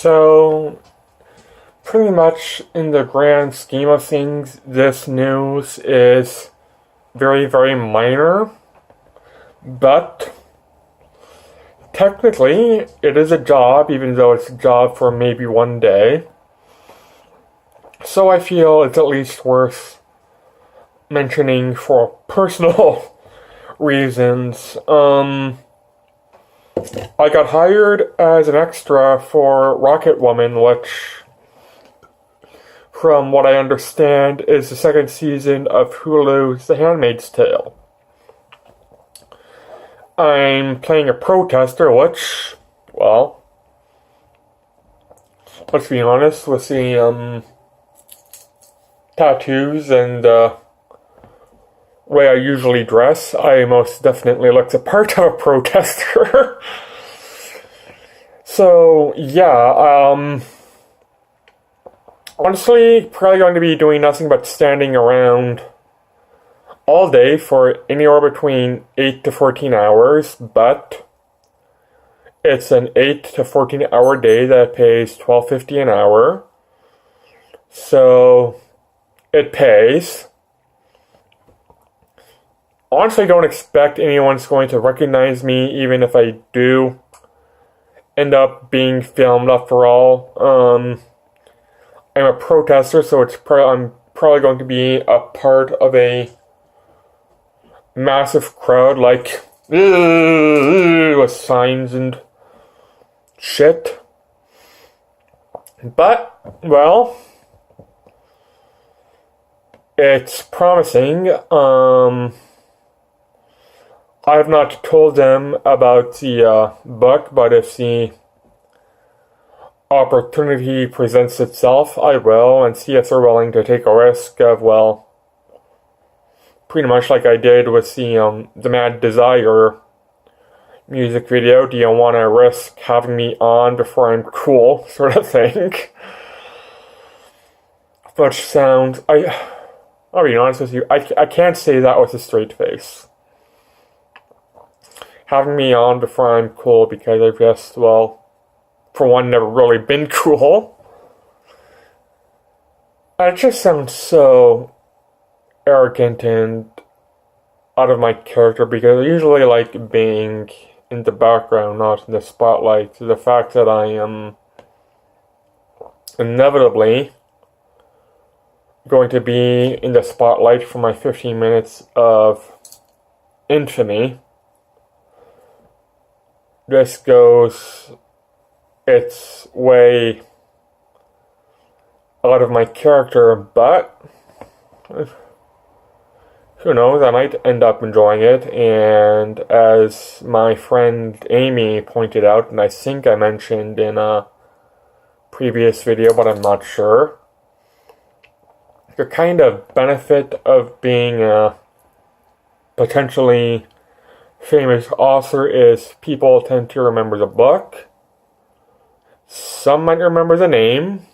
So, pretty much in the grand scheme of things, this news is very, very minor, but technically it is a job, even though it's a job for maybe one day. So I feel it's at least worth mentioning for personal reasons. I got hired as an extra for Rocket Woman, which, from what I understand, is the second season of Hulu's The Handmaid's Tale. I'm playing a protester, which, well, let's be honest, with the tattoos and way I usually dress, I most definitely look the part of a protester. So, yeah, honestly, probably going to be doing nothing but standing around all day for anywhere between 8 to 14 hours, but it's an 8 to 14 hour day that pays $12.50 an hour. So, it pays. Honestly, I don't expect anyone's going to recognize me, even if I do end up being filmed after all. I'm a protester, so I'm probably going to be a part of a massive crowd, like, with signs and shit. But, well, it's promising. I have not told them about the book, but if the opportunity presents itself, I will, and see if they're willing to take a risk of, well, pretty much like I did with the Mad Desire music video. Do you want to risk having me on before I'm cool, sort of thing? Which sounds, I'll be honest with you, I can't say that with a straight face. Having me on before I'm cool, because I've just, well, for one, never really been cool. And it just sounds so arrogant and out of my character, because I usually like being in the background, not in the spotlight. The fact that I am inevitably going to be in the spotlight for my 15 minutes of infamy, this goes its way out of my character, but who knows, I might end up enjoying it. And as my friend Amy pointed out, and I think I mentioned in a previous video, but I'm not sure, the kind of benefit of being a potentially famous author is people tend to remember the book. Some might remember the name.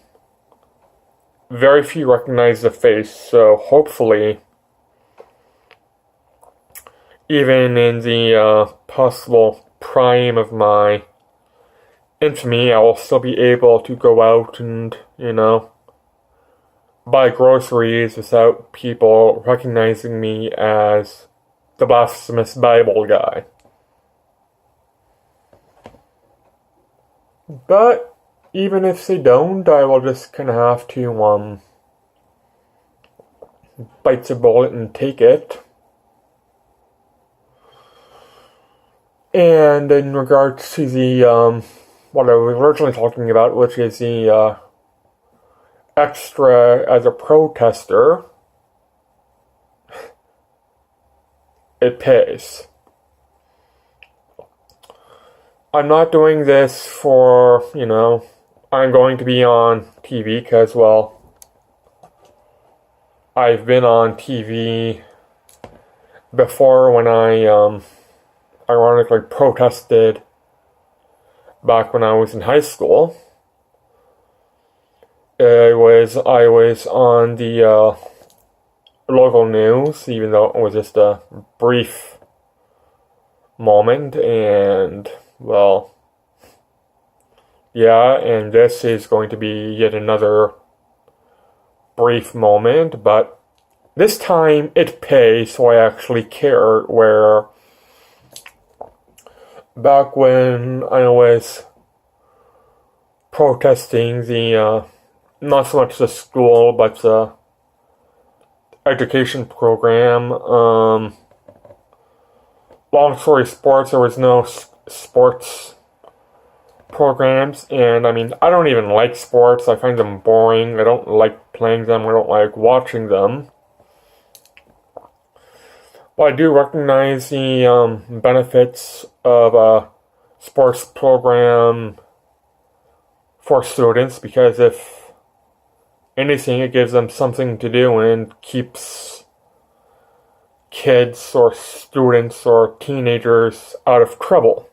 Very few recognize the face, so hopefully, even in the possible prime of my infamy, I will still be able to go out and, buy groceries without people recognizing me as the blasphemous Bible guy. But even if they don't, I will just kind of have to bite the bullet and take it. And in regards to the what I was originally talking about, which is the extra as a protester, it pays. I'm not doing this for, I'm going to be on TV because, well, I've been on TV before when I, ironically protested back when I was in high school. I was on the local news, even though it was just a brief moment, and, well, Yeah, and this is going to be yet another brief moment, but this time it pays, so I actually care. Where back when I was protesting the, not so much the school, but the education program, long story sports, there was no sports programs, and I mean, I don't even like sports. I find them boring. I don't like playing them. I don't like watching them. But I do recognize the benefits of a sports program for students, because if anything, it gives them something to do and keeps kids or students or teenagers out of trouble.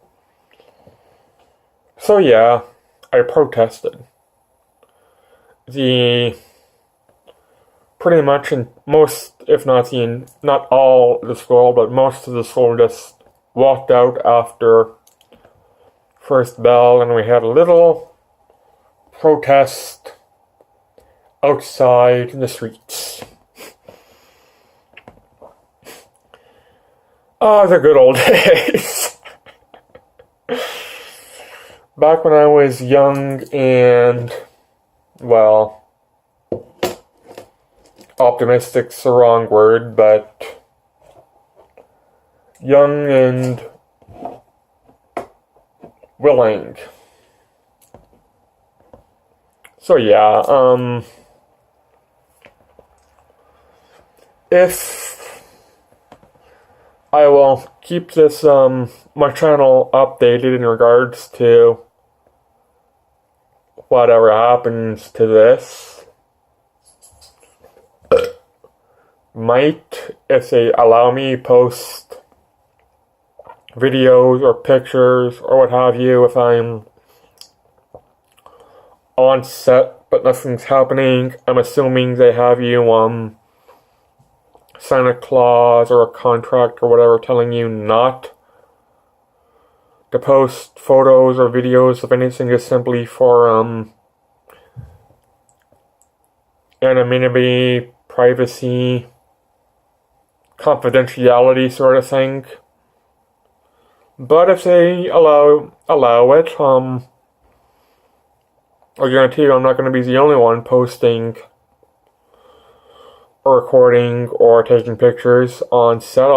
So yeah, I protested. Pretty much in most, if not not all the school, but most of the school just walked out after first bell, and we had a little protest outside in the streets. Ah, the good old days. Back when I was young and, well, optimistic's the wrong word, but young and willing. So yeah, if I will keep this, my channel updated in regards to whatever happens to this. Might, if they allow me, post videos or pictures or what have you if I'm on set but nothing's happening. I'm assuming they have you Santa Claus or a contract or whatever telling you not to post photos or videos of anything, just simply for anonymity, privacy, confidentiality sort of thing. But if they allow it, I guarantee you I'm not going to be the only one posting or recording or taking pictures on set.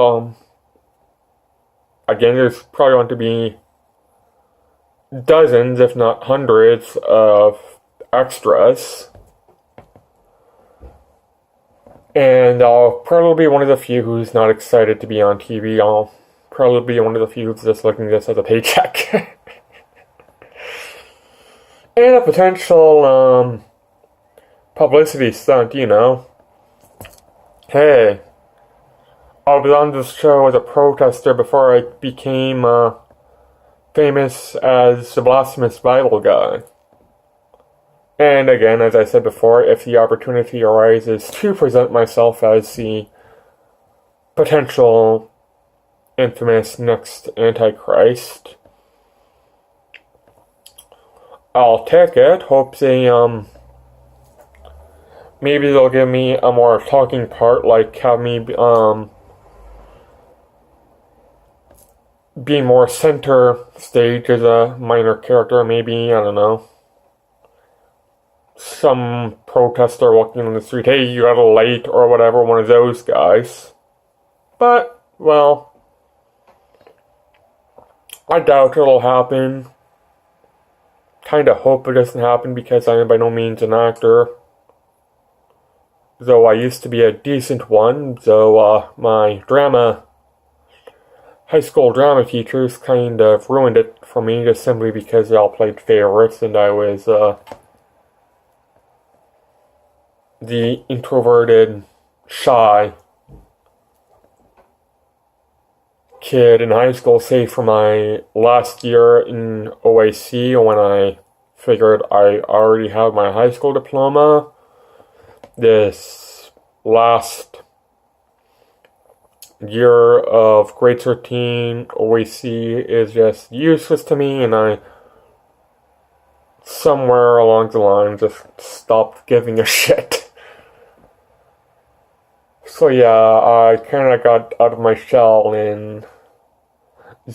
Again, there's probably going to be dozens, if not hundreds, of extras. And I'll probably be one of the few who's not excited to be on TV. I'll probably be one of the few who's just looking at this as a paycheck. And a potential, publicity stunt, you know. Hey, I was on this show as a protester before I became, famous as the Blasphemous Bible guy. And again, as I said before, if the opportunity arises to present myself as the potential infamous next Antichrist, I'll take it. Hope they, maybe they'll give me a more talking part, like have me, be more center stage as a minor character, maybe, I don't know. Some protester walking on the street, hey, you got a light, or whatever, one of those guys. But, well, I doubt it'll happen. Kinda hope it doesn't happen, because I am by no means an actor. Though I used to be a decent one, though my high school drama teachers kind of ruined it for me, just simply because they all played favorites, and I was, the introverted, shy kid in high school, save for my last year in OAC, when I figured I already had my high school diploma. This last year of grade 13 OAC is just useless to me, and I somewhere along the line just stopped giving a shit. So yeah, I kinda got out of my shell in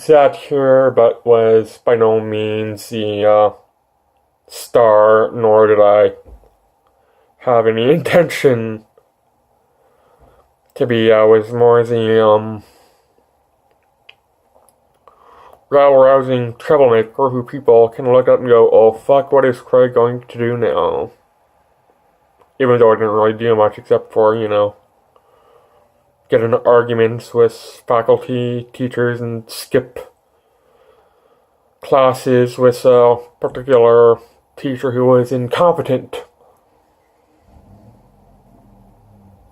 that here, but was by no means the star, nor did I have any intention to be. I was more the rousing troublemaker who people can look up and go, oh fuck, what is Craig going to do now? Even though I didn't really do much except for, get in arguments with faculty, teachers, and skip classes with a particular teacher who was incompetent.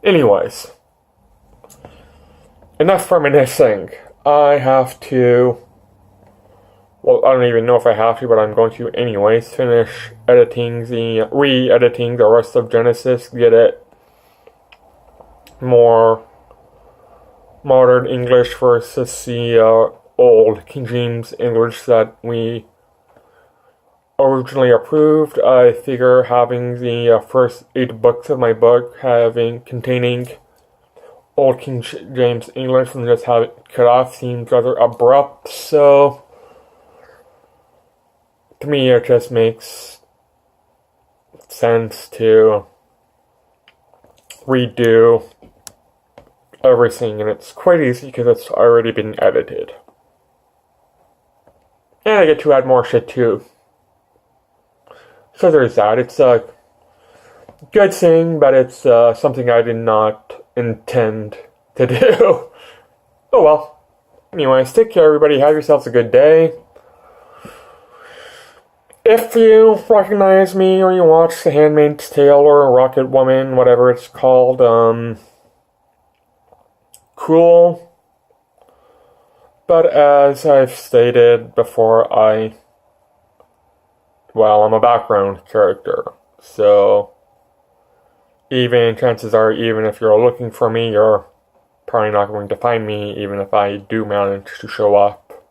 Anyways, enough reminiscing. I have to, well, I don't even know if I have to, but I'm going to anyways finish re-editing the rest of Genesis, get it more modern English versus the old King James English that we originally approved. I figure having the first 8 books of my book containing old King James English and just have it cut off seems rather abrupt, so to me it just makes sense to redo everything, and it's quite easy because it's already been edited. And I get to add more shit too. So there's that. It's a good thing, but it's something I did not intend to do. Oh well. Anyways, take care everybody. Have yourselves a good day. If you recognize me or you watch The Handmaid's Tale or Rocket Woman, whatever it's called, cool. But as I've stated before, I'm a background character. So, chances are, even if you're looking for me, you're probably not going to find me, even if I do manage to show up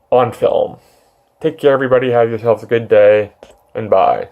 on film. Take care, everybody. Have yourselves a good day, and bye.